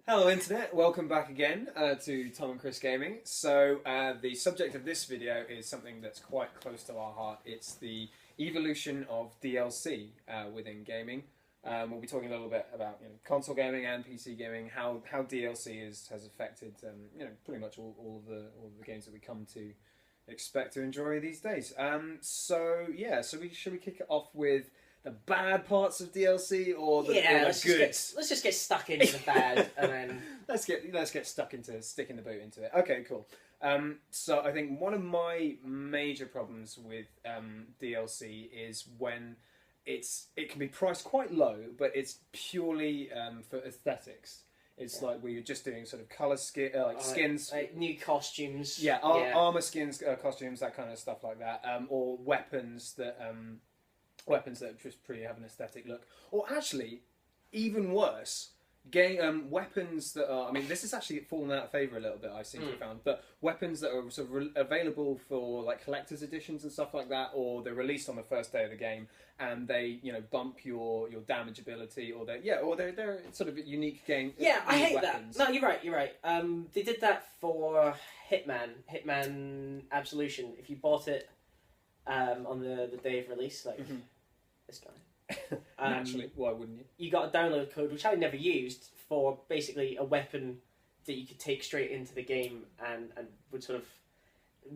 Hello Internet, welcome back again to Tom and Chris Gaming. So the subject of this video is something that's quite close to our heart. It's the evolution of DLC within gaming. We'll be talking a little bit about console gaming and PC gaming, how DLC has affected pretty much all the games that we come to expect to enjoy these days. So should we kick it off with the bad parts of DLC or the good? Let's just get stuck into the bad and then let's get stuck into sticking the boot into it. Okay, cool. So I think one of my major problems with DLC is when it can be priced quite low, but it's purely for aesthetics. It's like where you're just doing sort of color skins, like new costumes. Armor skins, costumes, that kind of stuff like that, or weapons that just pretty have an aesthetic look, or actually, even worse, weapons that are. I mean, this has actually fallen out of favour a little bit. I seem to have found, but weapons that are sort of available for like collector's editions and stuff like that, or they're released on the first day of the game, and they bump your damage ability, or they're sort of unique game. Yeah, I hate weapons. That. No, you're right. They did that for Hitman Absolution. If you bought it on the day of release, like. Mm-hmm. This guy. Naturally, why wouldn't you? You got a download code, which I never used, for basically a weapon that you could take straight into the game and would sort of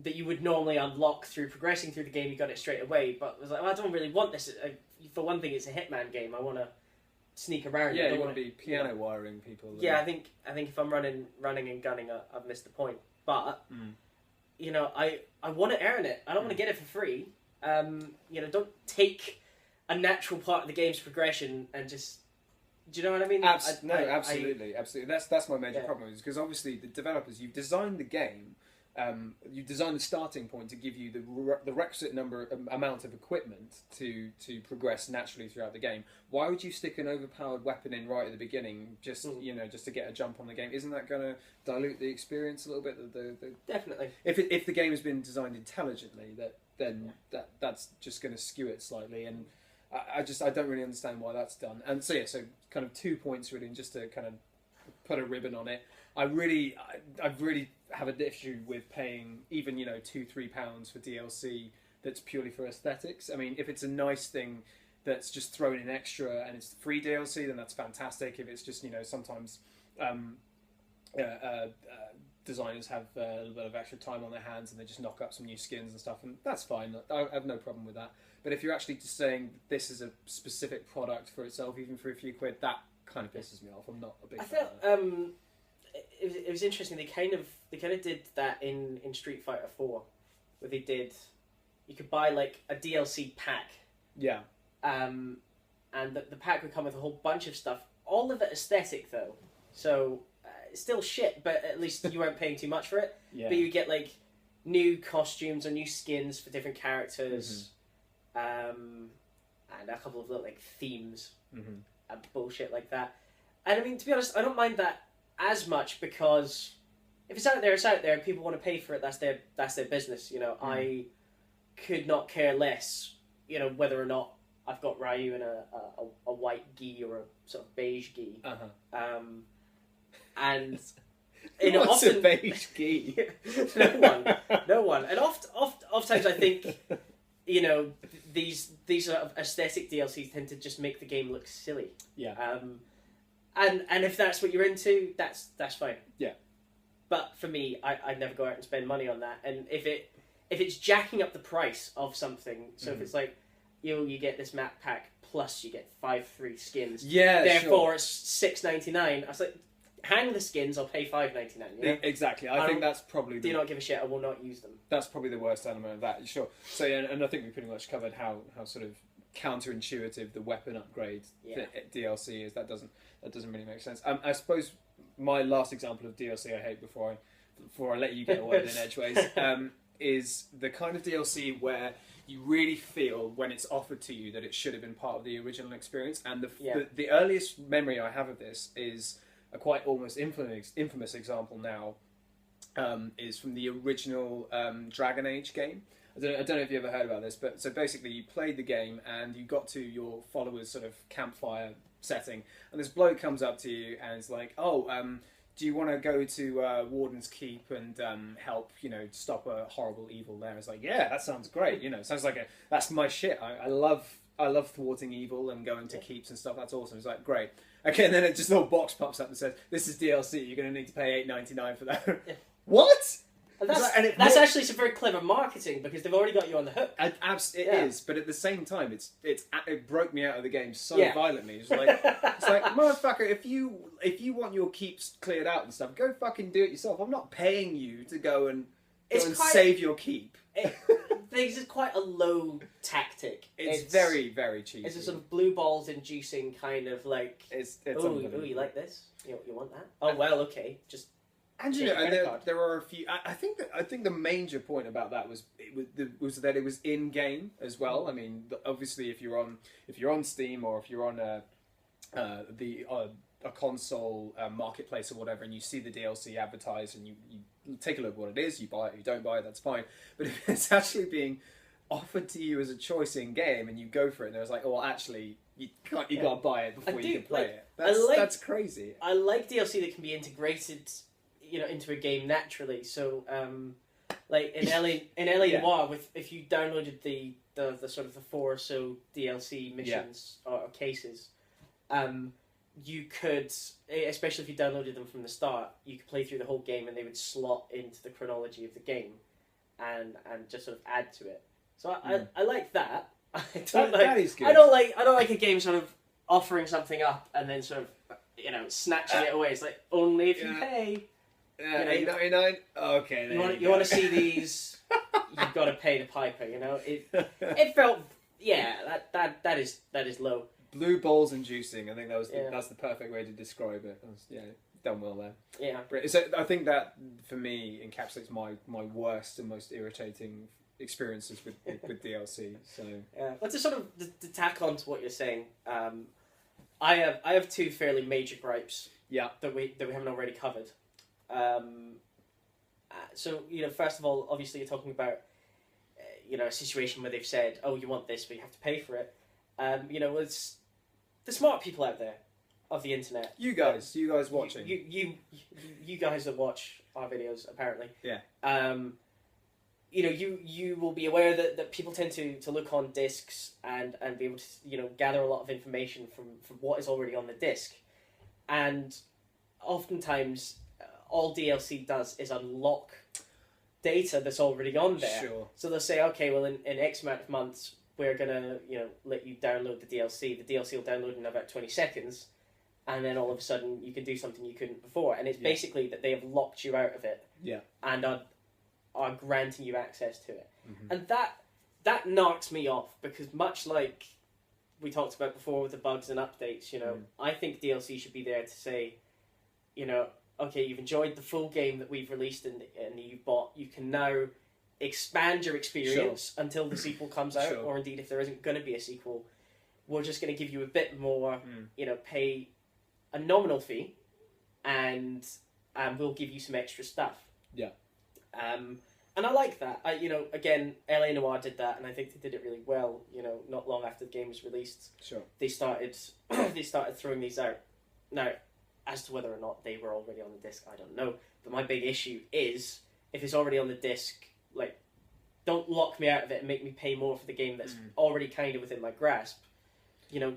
that you would normally unlock through progressing through the game. You got it straight away, but I was like, well, I don't really want this. For one thing, it's a Hitman game. I want to sneak around. Yeah, you want to be piano wiring people. Yeah, I think if I'm running and gunning, I've missed the point. But I want to earn it. I don't want to get it for free. Don't take a natural part of the game's progression and just, do you know what I mean? Absolutely. That's my major problem, is because obviously the developers, you've designed the game, you've designed the starting point to give you the requisite amount of equipment to progress naturally throughout the game. Why would you stick an overpowered weapon in right at the beginning just to get a jump on the game? Isn't that going to dilute the experience a little bit? Definitely. If the game has been designed intelligently, that's just going to skew it slightly, and I don't really understand why that's done. And so kind of 2 points really, and just to kind of put a ribbon on it. I really have an issue with paying even £2-3 for DLC that's purely for aesthetics. I mean, if it's a nice thing that's just thrown in extra and it's free DLC, then that's fantastic. If it's just sometimes designers have a little bit of extra time on their hands and they just knock up some new skins and stuff, and that's fine. I have no problem with that. But if you're actually just saying this is a specific product for itself, even for a few quid, that kind of pisses me off. I'm not a big fan of it. It was interesting. They kind of did that in Street Fighter 4, where you could buy like a DLC pack. Yeah. And the pack would come with a whole bunch of stuff. All of it aesthetic though, so it's still shit. But at least you weren't paying too much for it. Yeah. But you get like new costumes or new skins for different characters. Mm-hmm. And a couple of little like themes and bullshit like that. And I mean, to be honest, I don't mind that as much, because if it's out there, it's out there. And people want to pay for it. That's their business. I could not care less. Whether or not I've got Ryu in a white gi or a sort of beige gi. And what's a beige gi? No one. And oftentimes I think. These sort of aesthetic DLCs tend to just make the game look silly. Yeah. And if that's what you're into, that's fine. Yeah. But for me, I'd never go out and spend money on that. And if it's jacking up the price of something, so if it's like, you get this map pack plus you get 5 free skins. Yeah. Therefore, it's $6.99. I was like, hang the skins, I'll pay $5.99. Exactly. I think that's probably. Do not give a shit. I will not use them. That's probably the worst element of that. Sure. So and I think we pretty much covered how sort of counterintuitive the weapon upgrade DLC is. That doesn't really make sense. I suppose my last example of DLC I hate before I let you get a word in edgeways is the kind of DLC where you really feel when it's offered to you that it should have been part of the original experience. And the earliest memory I have of this is a quite almost infamous example now, is from the original Dragon Age game. I don't know if you ever heard about this, but so basically you played the game and you got to your followers' sort of campfire setting, and this bloke comes up to you and is like, "Oh, do you want to go to Warden's Keep and help, stop a horrible evil there?" It's like, "Yeah, that sounds great. Sounds like that's my shit. I love thwarting evil and going to keeps and stuff. That's awesome." It's like, great. Okay, and then it just a little box pops up and says, "This is DLC. You're going to need to pay $8.99 for that." Yeah. What? And that's actually some very clever marketing because they've already got you on the hook. It is, but at the same time, it broke me out of the game so violently. It's like motherfucker, if you want your keeps cleared out and stuff, go fucking do it yourself. I'm not paying you to go and save your keep. This is quite a low tactic. It's very, very cheap. It's a sort of blue balls inducing kind of like. It's oh, you like this? You want that? Oh well, okay, just. And there are a few. I think the major point about that was that it was in game as well. I mean, obviously, if you're on Steam or if you're on a console marketplace or whatever, and you see the DLC advertised, and you take a look at what it is, you buy it, you don't buy it, that's fine. But if it's actually being offered to you as a choice in game, and you go for it, and there's like, oh, well, actually, you gotta buy it before you can play it. That's crazy. I like DLC that can be integrated, into a game naturally. So, like in LA Noir, if you downloaded the sort of the 4 or so DLC missions or cases, you could, especially if you downloaded them from the start, you could play through the whole game and they would slot into the chronology of the game, and just sort of add to it. So I like that. That is good. I don't like a game sort of offering something up and then sort of snatching it away. It's like only if you pay. $8.99. Okay. You want to see these? You've got to pay the piper. It felt that is low. Blue balls inducing. I think that's the perfect way to describe it. Done well there. Yeah. So I think that for me encapsulates my worst and most irritating experiences with DLC. So yeah, but to sort of to tack on to what you're saying, I have 2 fairly major gripes. Yeah. That we haven't already covered. So first of all, obviously you're talking about a situation where they've said, "Oh, you want this, but you have to pay for it." It's the smart people out there of the internet. You guys watching. You guys that watch our videos apparently. Yeah. You will be aware that people tend to look on discs and be able to gather a lot of information from what is already on the disc, and oftentimes all DLC does is unlock data that's already on there. Sure. So they'll say, okay, well in X amount of months we're gonna let you download the DLC. The DLC will download in about 20 seconds, and then all of a sudden you can do something you couldn't before. And it's basically that they have locked you out of it. Yeah. And are granting you access to it. Mm-hmm. And that knocks me off because much like we talked about before with the bugs and updates, I think DLC should be there to say, okay, you've enjoyed the full game that we've released and you've bought. You can now expand your experience until the sequel comes out, or indeed if there isn't going to be a sequel, we're just going to give you a bit more, pay a nominal fee, and we'll give you some extra stuff. Yeah. And I like that. Again, LA Noir did that, and I think they did it really well. Not long after the game was released, they started throwing these out. Now, as to whether or not they were already on the disc, I don't know. But my big issue is, if it's already on the disc, don't lock me out of it and make me pay more for the game that's already kind of within my grasp.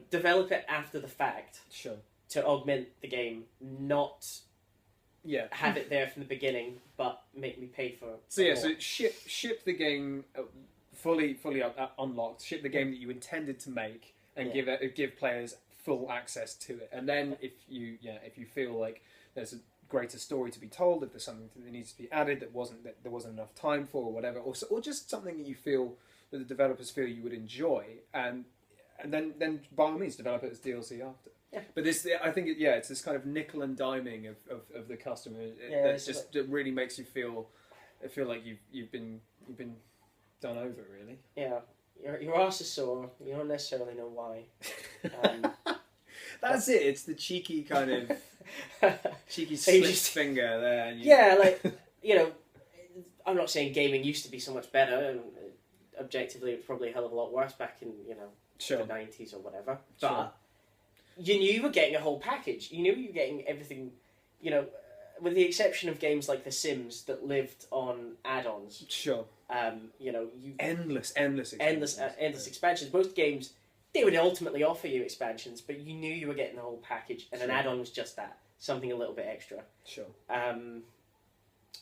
Develop it after the fact. Sure. To augment the game, not have it there from the beginning, but make me pay for. So ship the game fully unlocked. Ship the game that you intended to make, and give players full access to it. And then if you feel like there's a greater story to be told, if there's something that needs to be added there wasn't enough time for, or whatever, or just something that you feel that the developers feel you would enjoy, and then by all means develop it as DLC after. Yeah. But I think it's this kind of nickel and diming of the customer that really makes you feel like you've been done over, really. Yeah. Your arse is sore. You don't necessarily know why. That's it. It's the cheeky kind of cheeky slipped finger there. I'm not saying gaming used to be so much better, and objectively it was probably a hell of a lot worse back in Sure. the 90s or whatever. But Sure. you knew you were getting a whole package. You knew you were getting everything. With the exception of games like The Sims that lived on add-ons. Sure. Endless expansions. expansions. Most games, they would ultimately offer you expansions, but you knew you were getting the whole package, and an Sure. add-on was just that, something a little bit extra. Sure.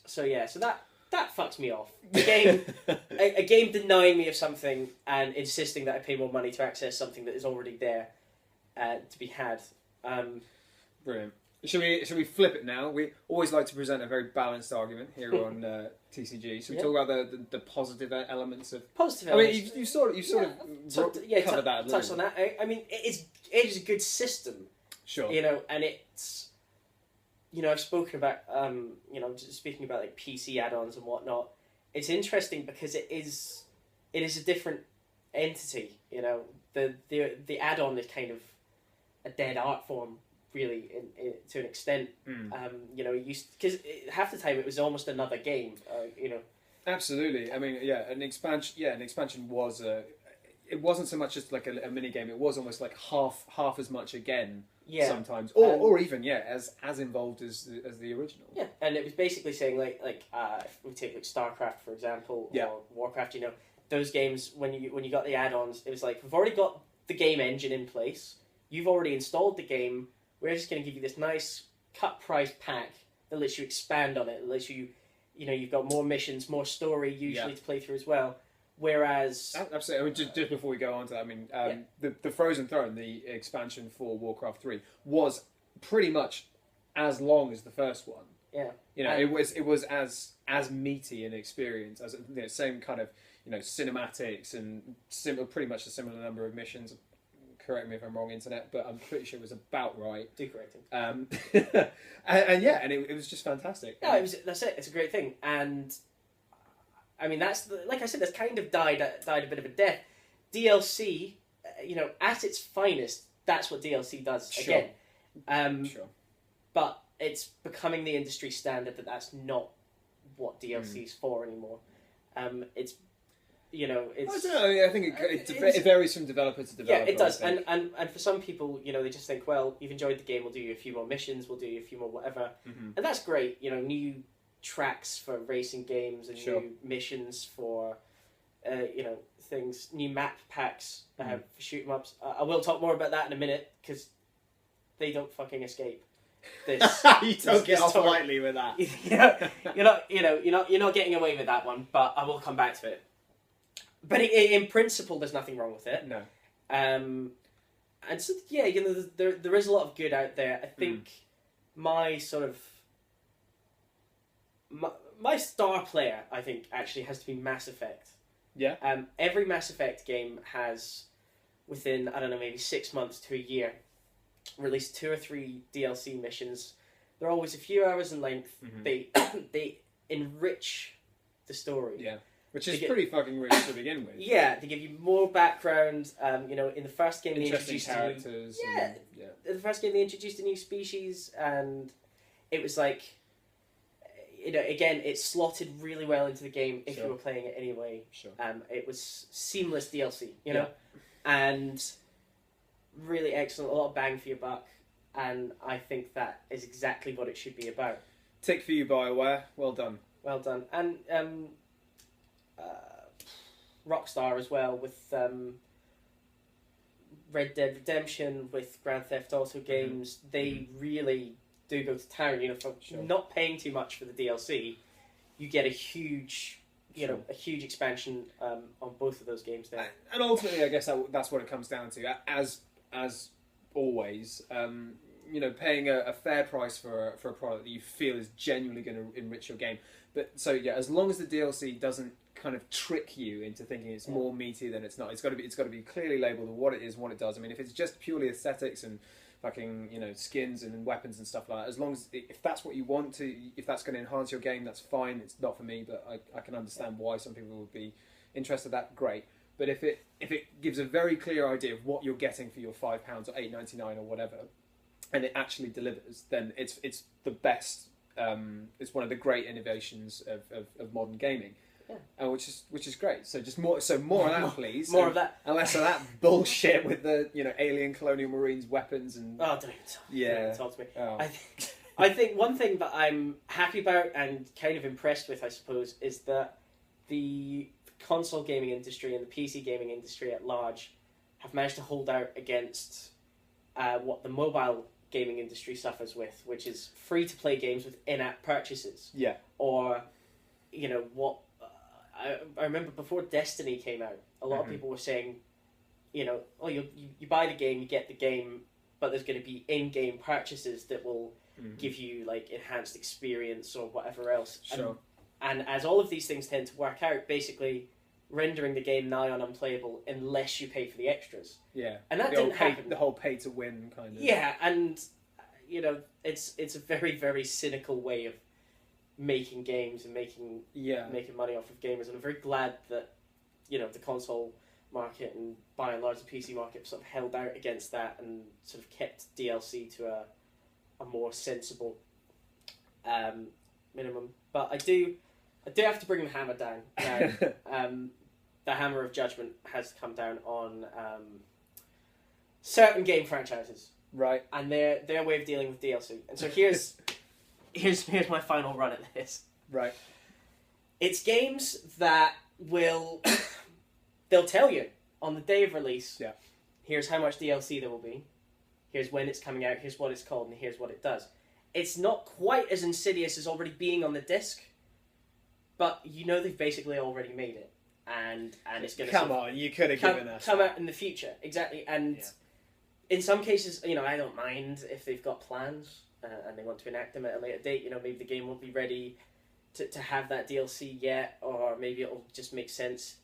So that fucks me off. A game denying me of something and insisting that I pay more money to access something that is already there to be had. Brilliant. Should we flip it now? We always like to present a very balanced argument here on TCG. Should we talk about the positive elements of positive elements? elements? You sort of covered that a little touched on that. I mean, it is a good system. Sure. And it's I've spoken about just speaking about like PC add-ons and whatnot. It's interesting because it is a different entity. The add-on is kind of a dead art form, really, to an extent. Because half the time it was almost another game. Absolutely. I mean, an expansion was it wasn't so much just like a mini game. It was almost like half as much again. Yeah. Sometimes, or even as involved as the original. Yeah, and it was basically saying like if we take like StarCraft for example, or Warcraft, those games when you got the add-ons, it was like we've already got the game engine in place. You've already installed the game. We're just going to give you this nice cut price pack that lets you expand on it. It lets you, you've got more missions, more story usually to play through as well. Whereas... Absolutely. I mean, just before we go on to that, I mean, the Frozen Throne, the expansion for Warcraft 3, was pretty much as long as the first one. Yeah. It was as meaty an experience, as same kind of, cinematics and pretty much a similar number of missions. Correct me if I'm wrong, Internet, but I'm pretty sure it was about right. Do correct him. And it was just fantastic. No, that's it. It's a great thing. And... I mean, like I said, that's kind of died a bit of a death. DLC, at its finest, that's what DLC does again. Sure. But it's becoming the industry standard that that's not what DLC is for anymore. It's. I don't know. I think it varies from developer to developer. Yeah, it does. And for some people, they just think, well, you've enjoyed the game, we'll do you a few more missions, we'll do you a few more whatever. Mm-hmm. And that's great. New tracks for racing games and new missions for things, new map packs for shoot 'em ups. I will talk more about that in a minute because they don't fucking escape this. You don't get off lightly with that. You're not getting away with that one, but I will come back to it. But in principle, there's nothing wrong with it. No. And so there is a lot of good out there. I think my sort of my star player, I think, actually has to be Mass Effect. Yeah. Every Mass Effect game has, within, I don't know, maybe 6 months to a year, released 2 or 3 DLC missions. They're always a few hours in length. Mm-hmm. They enrich the story. Yeah. Which is pretty fucking rich to begin with. Yeah, they give you more background. In the first game, they introduced characters. In the first game, they introduced a new species, and it was like... again, it slotted really well into the game if you were playing it anyway. Sure. It was seamless DLC, and really excellent, a lot of bang for your buck, and I think that is exactly what it should be about. Tick for you, BioWare. Well done. Well done. And Rockstar as well, with Red Dead Redemption, with Grand Theft Auto games, they really... do go to town, for not paying too much for the DLC, you get a huge, a huge expansion on both of those games there. And ultimately, I guess that's what it comes down to. As always, paying a fair price for a product that you feel is genuinely going to enrich your game. But as long as the DLC doesn't kind of trick you into thinking it's more meaty than it's not, it's got to be clearly labelled of what it is, what it does. I mean, if it's just purely aesthetics and fucking skins and weapons and stuff like that, as long as if that's what you want to, if that's going to enhance your game, that's fine. It's not for me, but I can understand why some people would be interested in that. Great. But if it gives a very clear idea of what you're getting for your £5 or $8.99 or whatever, and it actually delivers, then it's the best. It's one of the great innovations of modern gaming. which is great. So just more of that, please. More of that, and less of that bullshit with the alien colonial marines weapons and. Oh, don't even talk to me. Oh. I think one thing that I'm happy about and kind of impressed with, I suppose, is that the console gaming industry and the PC gaming industry at large have managed to hold out against what the mobile gaming industry suffers with, which is free-to-play games with in-app purchases. Yeah. Or, what... I remember before Destiny came out, a lot of people were saying, you buy the game, you get the game, but there's going to be in-game purchases that will give you, like, enhanced experience or whatever else. Sure. And as all of these things tend to work out, basically rendering the game nigh on unplayable unless you pay for the extras. Yeah. And that didn't happen. The whole pay-to-win kind of... Yeah, and, it's a very, very cynical way of making games and making money off of gamers. And I'm very glad that, the console market and by and large the PC market sort of held out against that and sort of kept DLC to a more sensible minimum. But I do have to bring the hammer down now. The hammer of judgment has come down on certain game franchises, right? And their way of dealing with DLC. And so here's my final run at this. Right. It's games that will they'll tell you on the day of release. Yeah. Here's how much DLC there will be. Here's when it's coming out. Here's what it's called, and here's what it does. It's not quite as insidious as already being on the disc, but they've basically already made it, and it's going to come on. You could have given us come out in the future, exactly. And in some cases, I don't mind if they've got plans and they want to enact them at a later date. Maybe the game won't be ready to have that DLC yet, or maybe it'll just make sense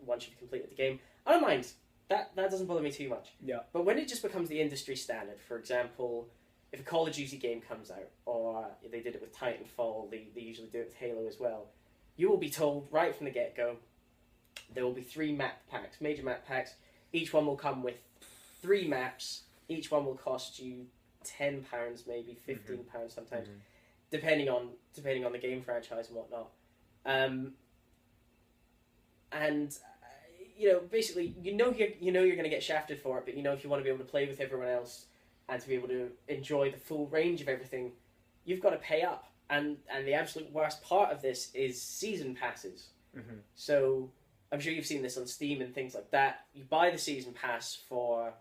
once you've completed the game. I don't mind. That doesn't bother me too much. Yeah. But when it just becomes the industry standard, for example, if a Call of Duty game comes out, or they did it with Titanfall, they usually do it with Halo as well, you will be told right from the get-go, there will be 3 map packs, major map packs. Each one will come with 3 maps. Each one will cost you £10, maybe £15 sometimes, depending on the game franchise and whatnot. Basically, you're going to get shafted for it, but if you want to be able to play with everyone else and to be able to enjoy the full range of everything, you've got to pay up. And the absolute worst part of this is season passes. So I'm sure you've seen this on Steam and things like that. You buy the season pass for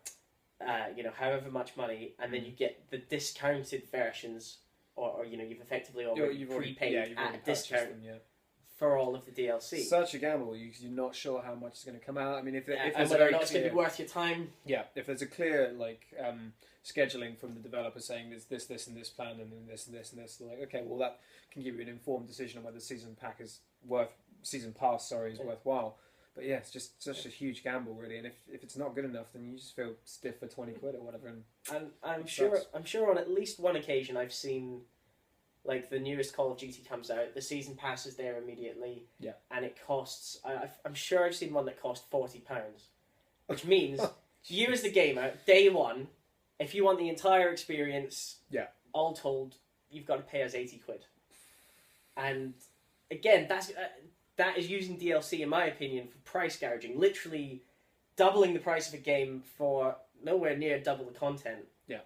however much money, and then you get the discounted versions, or you've effectively already prepaid at a discount. For all of the DLC. Such a gamble. You're not sure how much is going to come out. I mean, if there's whether or not it's going to be worth your time. Yeah, if there's a clear scheduling from the developer saying there's this and this plan and then this and this and this, like, okay, well that can give you an informed decision on whether season pass is worthwhile. But yeah, it's just such a huge gamble, really. And if it's not good enough, then you just feel stiff for £20 or whatever. And I'm sure on at least one occasion I've seen. Like, the newest Call of Duty comes out, the season pass is there immediately, and it costs... I'm sure I've seen one that cost £40, which means you as the gamer, day one, if you want the entire experience, all told, you've got to pay us £80. And, again, that is using DLC, in my opinion, for price gouging, literally doubling the price of a game for nowhere near double the content. Yeah.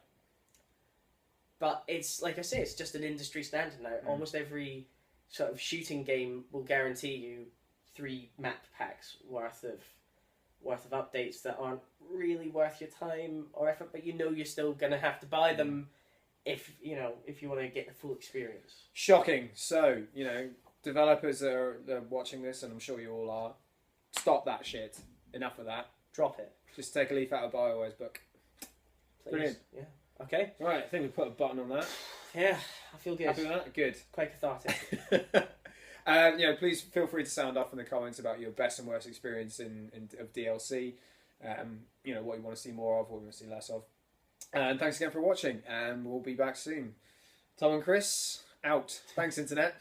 But it's, like I say, it's just an industry standard now. Almost every sort of shooting game will guarantee you 3 map packs worth of updates that aren't really worth your time or effort, but you're still going to have to buy them if you want to get the full experience. Shocking. So, developers are watching this, and I'm sure you all are. Stop that shit. Enough of that. Drop it. Just take a leaf out of BioWare's book. Please. Brilliant. Yeah. Okay. Right, I think we put a button on that. Yeah, I feel good. Happy with that? Good. Quite cathartic. Please feel free to sound off in the comments about your best and worst experience of DLC. What you want to see more of, what you want to see less of. And thanks again for watching, and we'll be back soon. Tom and Chris, out. Thanks, Internet.